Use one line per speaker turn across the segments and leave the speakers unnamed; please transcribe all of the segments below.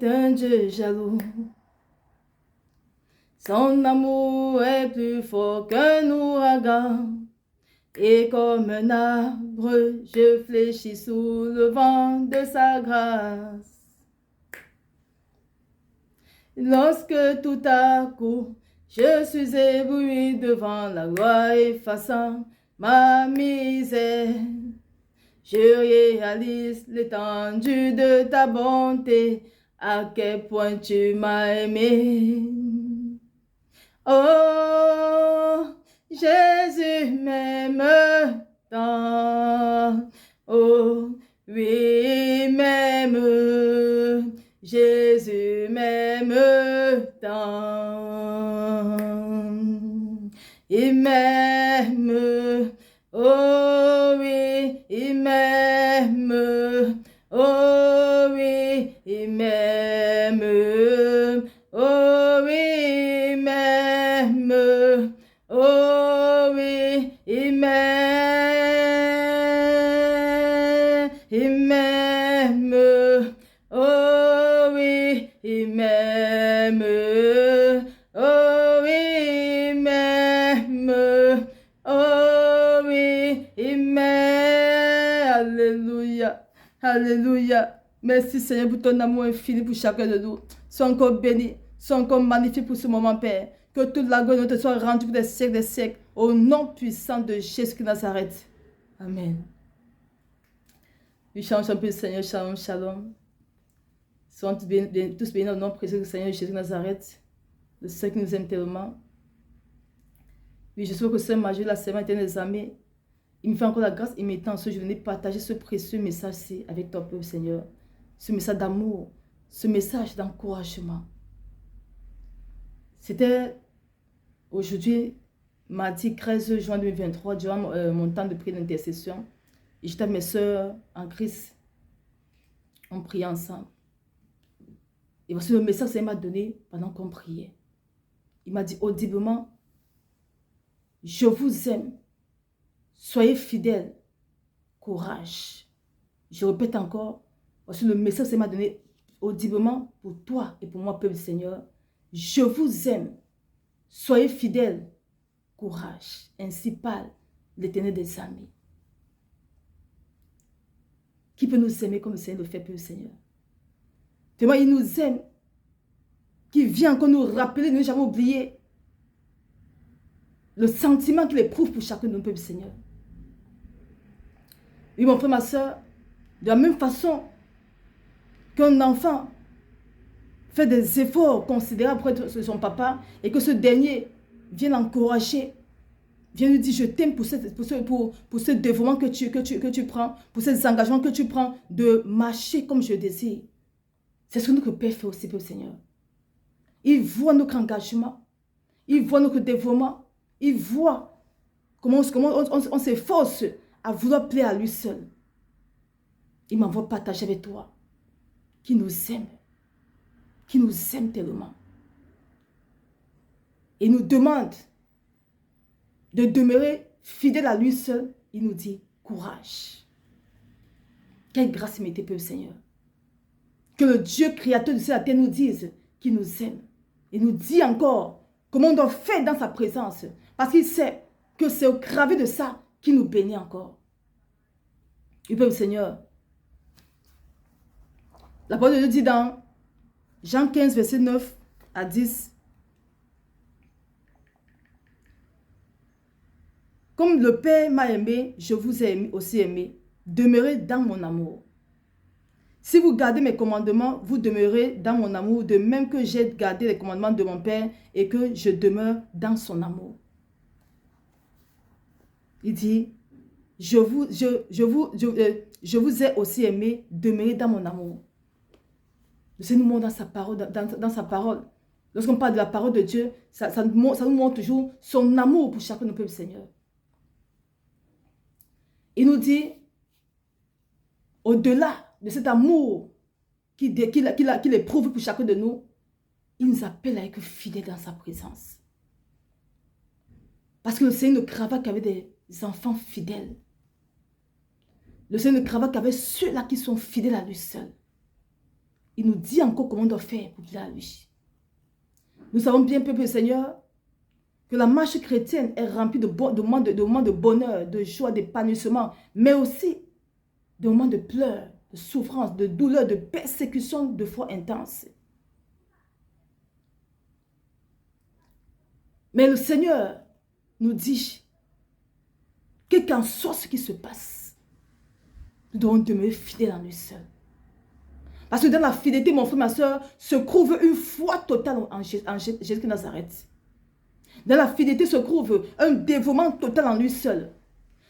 est un Dieu jaloux. Son amour est plus fort qu'un ouragan. Et comme un arbre, je fléchis sous le vent de sa grâce. Lorsque tout à coup, je suis ébloui devant la gloire effaçant ma misère, je réalise l'étendue de ta bonté, à quel point tu m'as aimé. Oh, Jésus m'aime tant. Oh, oui, m'aime. Jésus m'aime tant. Il m'aime. Oh oui, il m'aime. Oh oui, il m'aime. Oh oui, il m'aime. Oh oui, il m'aime. Il m'aime. Oh oui, il m'aime. Oh oui, il m'aime. Oh oui, il m'aime. Alléluia. Alléluia. Merci Seigneur pour ton amour infini pour chacun de nous. Sois encore béni, sois encore magnifique pour ce moment, Père. Que toute la gloire te soit rendue pour des siècles des siècles. Au nom puissant de Jésus de Nazareth. Amen. Oui, shalom, un peu Seigneur, shalom, shalom. Soyons tous bénis au nom précieux du Seigneur Jésus de Nazareth, le Seigneur qui nous aime tellement. Oui, je souhaite que ce majeur, la semaine éternelle des amis, il me fait encore la grâce et m'étend ce jour de partager ce précieux message-ci avec ton peuple, Seigneur. Ce message d'amour, ce message d'encouragement. C'était aujourd'hui, mardi 13 juin 2023, durant mon temps de prière d'intercession. Et j'étais avec mes soeurs en Christ. On priait ensemble. Et voici le message qu'il m'a donné pendant qu'on priait. Il m'a dit audiblement, je vous aime. Soyez fidèles. Courage. Je répète encore, voici le message qu'il m'a donné audiblement pour toi et pour moi, peuple Seigneur. Je vous aime. Soyez fidèles. Courage. Ainsi parle l'Éternel des armées. Qui peut nous aimer comme le Seigneur le fait, peuple Seigneur? Tellement il nous aime. Qui vient encore nous rappeler, nous jamais oublié le sentiment qu'il éprouve pour chacun de nos peuples, Seigneur. Oui, mon frère, ma soeur, de la même façon qu'un enfant fait des efforts considérables pour être son papa et que ce dernier vient l'encourager, vient lui dire je t'aime pour ce dévouement que tu prends, pour ces engagements que tu prends de marcher comme je désire. C'est ce que notre Père fait aussi pour le Seigneur. Il voit notre engagement, il voit notre dévouement, il voit comment on s'efforce à vouloir plaire à lui seul. Il m'envoie partager avec toi qui nous aime tellement. Il nous demande de demeurer fidèle à lui seul. Il nous dit courage. Quelle grâce il m'était, peuple Seigneur. Que le Dieu créateur de cette terre nous dise qu'il nous aime. Il nous dit encore comment on doit faire dans sa présence. Parce qu'il sait que c'est au gravé de ça qu'il nous bénit encore. Et peuple Seigneur, la parole de Dieu dit dans Jean 15, verset 9 à 10. Comme le Père m'a aimé, je vous ai aussi aimé. Demeurez dans mon amour. Si vous gardez mes commandements, vous demeurez dans mon amour, de même que j'ai gardé les commandements de mon Père et que je demeure dans son amour. Il dit, je vous ai aussi aimé, demeurez dans mon amour. Le Seigneur nous montre dans sa parole. Lorsqu'on parle de la parole de Dieu, ça nous montre toujours son amour pour chacun de nos peuples, Seigneur. Il nous dit, au-delà de cet amour qu'il éprouve pour chacun de nous, il nous appelle à être fidèles dans sa présence. Parce que le Seigneur ne travaille qu'avec des enfants fidèles. Le Seigneur ne travaille qu'avec ceux-là qui sont fidèles à lui seul. il nous dit encore comment on doit faire pour qu'il ait à lui. Nous savons bien, peuple Seigneur, que la marche chrétienne est remplie de moments de bonheur, de joie, d'épanouissement, mais aussi de moments de pleurs, de souffrance, de douleur, de persécution, de foi intense. Mais le Seigneur nous dit que qu'en soit ce qui se passe, nous devons demeurer fidèles en lui seul. Parce que dans la fidélité, mon frère, ma soeur, se trouve une foi totale en Jésus de Nazareth. Dans la fidélité se trouve un dévouement total en lui seul.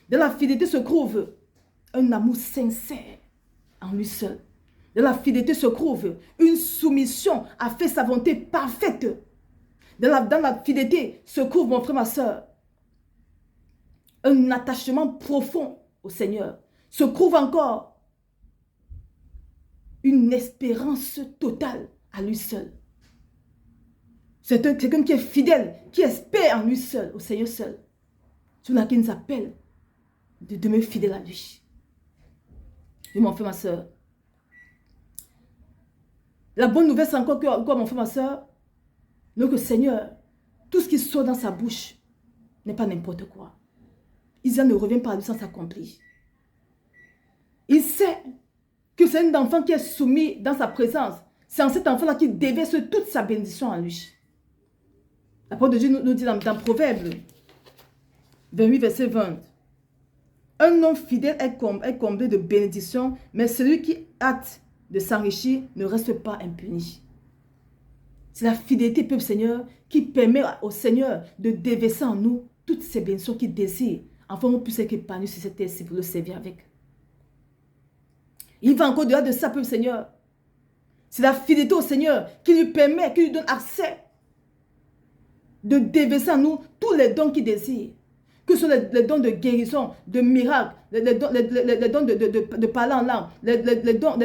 Dans la fidélité se trouve un amour sincère en lui seul. Dans la fidélité se trouve une soumission à faire sa volonté parfaite. Dans la fidélité se trouve, mon frère, ma soeur, un attachement profond au Seigneur. Se trouve encore une espérance totale à lui seul. C'est quelqu'un qui est fidèle, qui espère en lui seul, au Seigneur seul. C'est là qui nous appelle de demeurer fidèle à lui. Et mon frère, ma soeur, la bonne nouvelle, c'est encore que, mon frère, ma soeur, le Seigneur, tout ce qui sort dans sa bouche n'est pas n'importe quoi. Isaïe ne revient pas à lui sans s'accomplir. Il sait que c'est un enfant qui est soumis dans sa présence. C'est en cet enfant-là qu'il déverse toute sa bénédiction en lui. La parole de Dieu nous dit dans Proverbe 28, verset 20. Un homme fidèle est comblé de bénédictions, mais celui qui hâte de s'enrichir ne reste pas impuni. C'est la fidélité, peuple Seigneur, qui permet au Seigneur de déverser en nous toutes ces bénédictions qu'il désire, afin qu'on puisse être épanoui sur cette terre pour le servir avec. Il va encore delà de ça, peuple Seigneur. C'est la fidélité au Seigneur qui lui permet, qui lui donne accès de déverser en nous tous les dons qu'il désire. Que ce soit les dons de guérison, de miracle, les dons de parler en langue, les dons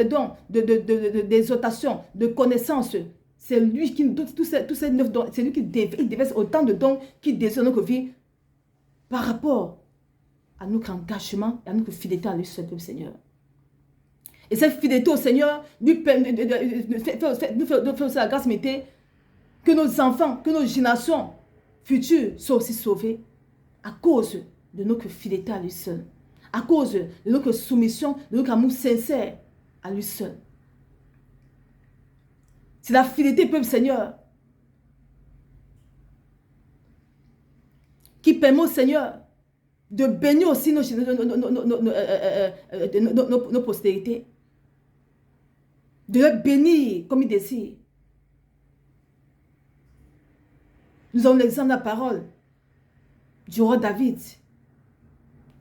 d'exhortation, de connaissance. C'est lui qui nous donne tous ces 9 dons. C'est lui qui déverse autant de dons qu'il désire dans notre vie par rapport à notre engagement et à notre fidélité à lui seul, le Seigneur. Et cette fidélité au Seigneur nous fait la grâce mété que nos enfants, que nos générations futures soient aussi sauvées à cause de notre fidélité à lui seul, à cause de notre soumission, de notre amour sincère à lui seul. C'est la fidélité, peuple Seigneur, qui permet au Seigneur de bénir aussi nos postérités, de les bénir comme il désire. Nous avons l'exemple de la parole du roi David,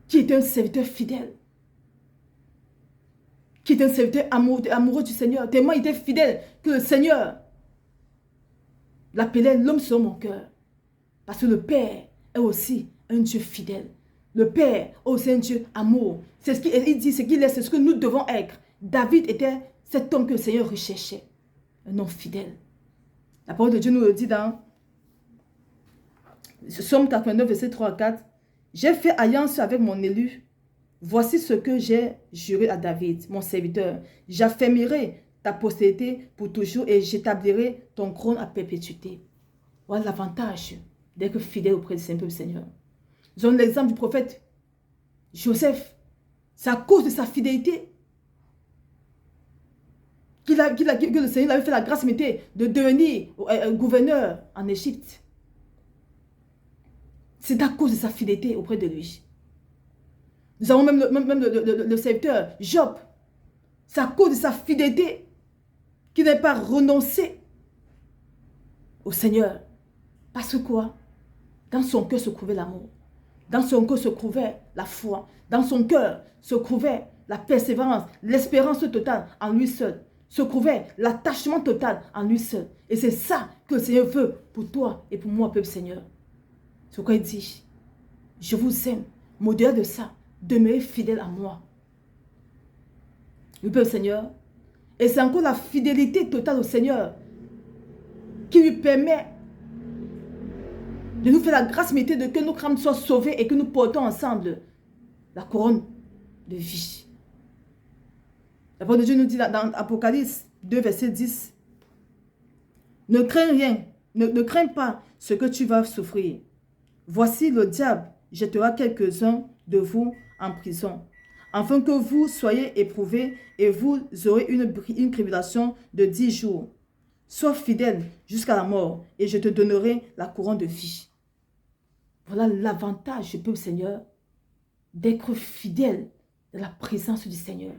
qui était un serviteur fidèle, qui était un serviteur amoureux du Seigneur, tellement il était fidèle que le Seigneur l'appelait l'homme selon mon cœur. Parce que le Père est aussi un Dieu fidèle. Le Père est aussi un Dieu amour. C'est ce qu'il dit, c'est ce que nous devons être. David était cet homme que le Seigneur recherchait. Un homme fidèle. La parole de Dieu nous le dit dans Psaume 89, verset 3 à 4. J'ai fait alliance avec mon élu. Voici ce que j'ai juré à David, mon serviteur. J'affermirai ta postérité pour toujours et j'établirai ton trône à perpétuité. Voilà l'avantage d'être fidèle auprès du Seigneur. Nous avons l'exemple du prophète Joseph. C'est à cause de sa fidélité que le Seigneur avait fait la grâce de devenir gouverneur en Égypte. C'est à cause de sa fidélité auprès de lui. Nous avons même le serviteur Job. C'est à cause de sa fidélité qu'il n'a pas renoncé au Seigneur. Parce que quoi? Dans son cœur se trouvait l'amour. Dans son cœur se trouvait la foi. Dans son cœur se trouvait la persévérance, l'espérance totale en lui seul. Se trouvait l'attachement total en lui seul. Et c'est ça que le Seigneur veut pour toi et pour moi, peuple Seigneur. C'est pourquoi il dit, je vous aime, mais au-delà de ça, demeurez fidèles à moi. Le peuple Seigneur. Et c'est encore la fidélité totale au Seigneur qui lui permet de nous faire la grâce méritée de que nos âmes soient sauvées et que nous portons ensemble la couronne de vie. La parole de Dieu nous dit dans Apocalypse 2, verset 10. Ne crains rien, ne crains pas ce que tu vas souffrir. Voici le diable jettera quelques-uns de vous en prison, afin que vous soyez éprouvés et vous aurez une tribulation de 10 jours. Sois fidèle jusqu'à la mort et je te donnerai la couronne de vie. Voilà l'avantage du peuple Seigneur d'être fidèle dans la présence du Seigneur.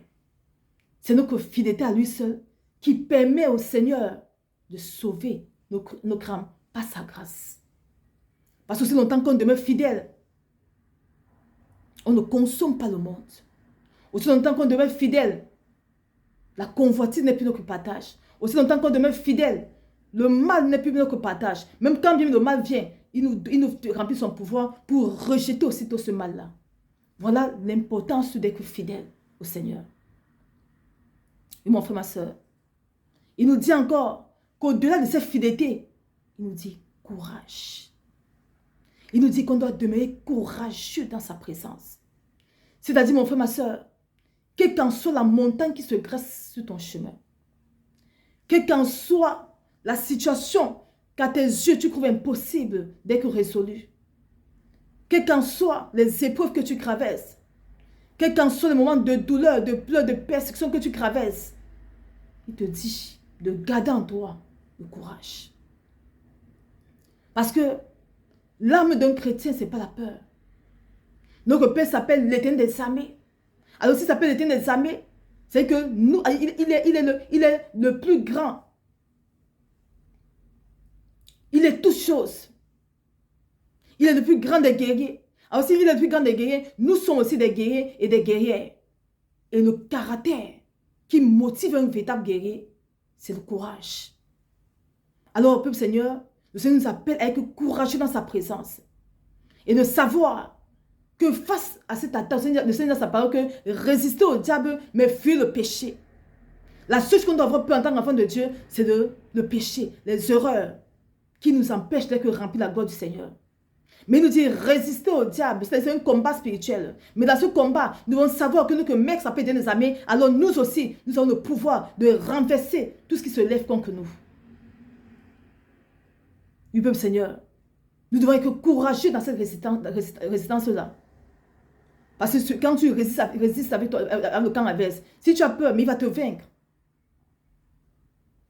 C'est notre fidélité à lui seul qui permet au Seigneur de sauver nos âmes par sa grâce. Parce que si longtemps qu'on demeure fidèle, on ne consomme pas le monde. Aussi longtemps qu'on demeure fidèle, la convoitise n'est plus notre partage. Aussi longtemps qu'on demeure fidèle, le mal n'est plus notre partage. Même quand bien le mal vient, il nous remplit son pouvoir pour rejeter aussitôt ce mal-là. Voilà l'importance d'être fidèle au Seigneur. Et mon frère, ma soeur, il nous dit encore qu'au-delà de cette fidélité, il nous dit courage. Il nous dit qu'on doit demeurer courageux dans sa présence. C'est-à-dire, mon frère, ma soeur, quelle qu'en soit la montagne qui se dresse sur ton chemin, quelle qu'en soit la situation qu'à tes yeux tu trouves impossible d'être résolu, quelles qu'en soient les épreuves que tu traverses, quels qu'en soient les moments de douleur, de pleurs, de persécution que tu traverses, il te dit de garder en toi le courage. Parce que l'arme d'un chrétien, ce n'est pas la peur. Notre Père s'appelle l'Éternel des armées. Alors s'il s'appelle l'Éternel des armées, c'est que nous, il est le plus grand. Il est toute chose. Il est le plus grand des guerriers. Alors s'il est le plus grand des guerriers, nous sommes aussi des guerriers et des guerrières. Et le caractère qui motive un véritable guerrier, c'est le courage. Alors, peuple Seigneur, le Seigneur nous appelle à être courageux dans sa présence. Et de savoir que face à cette attaque, le Seigneur dans sa parole que résister au diable, mais fuir le péché. La seule chose qu'on doit avoir peur en tant qu'enfant de Dieu, c'est le péché, les erreurs qui nous empêchent d'être remplis de la gloire du Seigneur. Mais il nous dit résister au diable, c'est un combat spirituel. Mais dans ce combat, nous devons savoir que notre mec s'appelle des amis, alors nous aussi, nous avons le pouvoir de renverser tout ce qui se lève contre nous. Du peuple Seigneur, nous devons être courageux dans cette résistance-là. Parce que quand tu résistes avec le camp adverse, si tu as peur, mais il va te vaincre.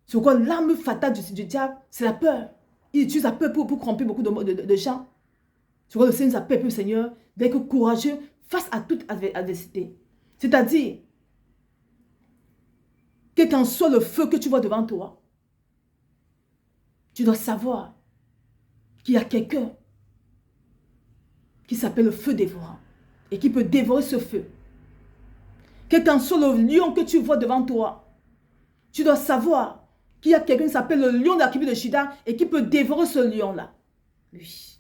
C'est quoi l'arme fatale du diable? C'est la peur. Il utilise la peur pour corrompre beaucoup de gens. C'est quoi le Seigneur nous appelle, peuple Seigneur, d'être courageux face à toute adversité. C'est-à-dire, quel qu'en soit le feu que tu vois devant toi, tu dois savoir qu'il y a quelqu'un qui s'appelle le feu dévorant et qui peut dévorer ce feu. Quel qu'en soit le lion que tu vois devant toi, tu dois savoir qu'il y a quelqu'un qui s'appelle le lion de la tribu de Juda et qui peut dévorer ce lion-là. Lui.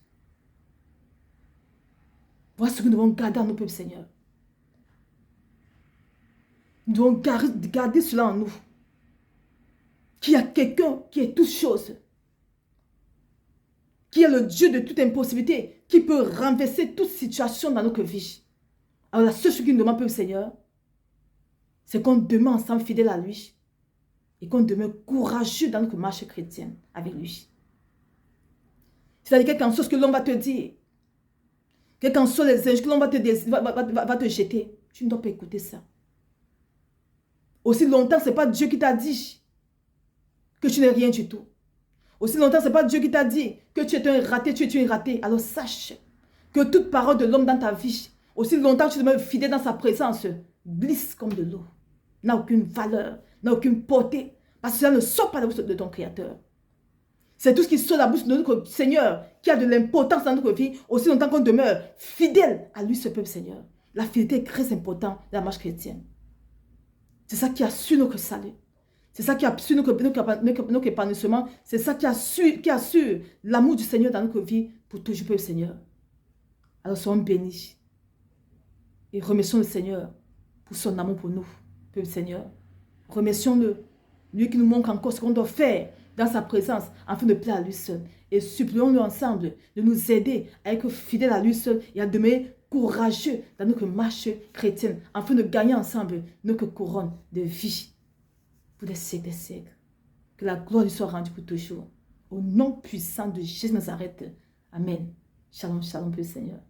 Voilà ce que nous devons garder en nous, peuple Seigneur. Nous devons garder cela en nous. Qu'il y a quelqu'un qui est toute chose. Qui est le Dieu de toute impossibilité. Qui peut renverser toute situation dans notre vie. Alors la seule chose qu'il nous demande, peuple Seigneur, c'est qu'on demeure ensemble fidèle à lui. Et qu'on demeure courageux dans notre marche chrétienne avec lui. C'est-à-dire quelque chose que l'homme va te dire. Quels qu'en soient les anges que l'on va te jeter, tu ne dois pas écouter ça. Aussi longtemps, ce n'est pas Dieu qui t'a dit que tu n'es rien du tout. Aussi longtemps, ce n'est pas Dieu qui t'a dit que tu es un raté, tu es un raté. Alors sache que toute parole de l'homme dans ta vie, aussi longtemps que tu demeures fidèle dans sa présence, glisse comme de l'eau. N'a aucune valeur, n'a aucune portée. Parce que ça ne sort pas de la bouche de ton Créateur. C'est tout ce qui sort de la bouche de notre Seigneur qui a de l'importance dans notre vie, aussi longtemps qu'on demeure fidèle à lui, ce peuple Seigneur. La fidélité est très importante dans la marche chrétienne. C'est ça qui assure notre salut. C'est ça qui assure notre épanouissement. C'est ça qui assure l'amour du Seigneur dans notre vie pour toujours, peuple Seigneur. Alors soyons bénis. Et remercions le Seigneur pour son amour pour nous, peuple Seigneur. Remercions-le, lui qui nous montre encore ce qu'on doit faire dans sa présence, afin de plaire à lui seul. Et supplions-nous ensemble de nous aider à être fidèles à lui seul et à demeurer courageux dans notre marche chrétienne, afin de gagner ensemble notre couronne de vie. pour des siècles des siècles. Que la gloire lui soit rendue pour toujours. Au nom puissant de Jésus Nazareth. Amen. Shalom, shalom, Seigneur.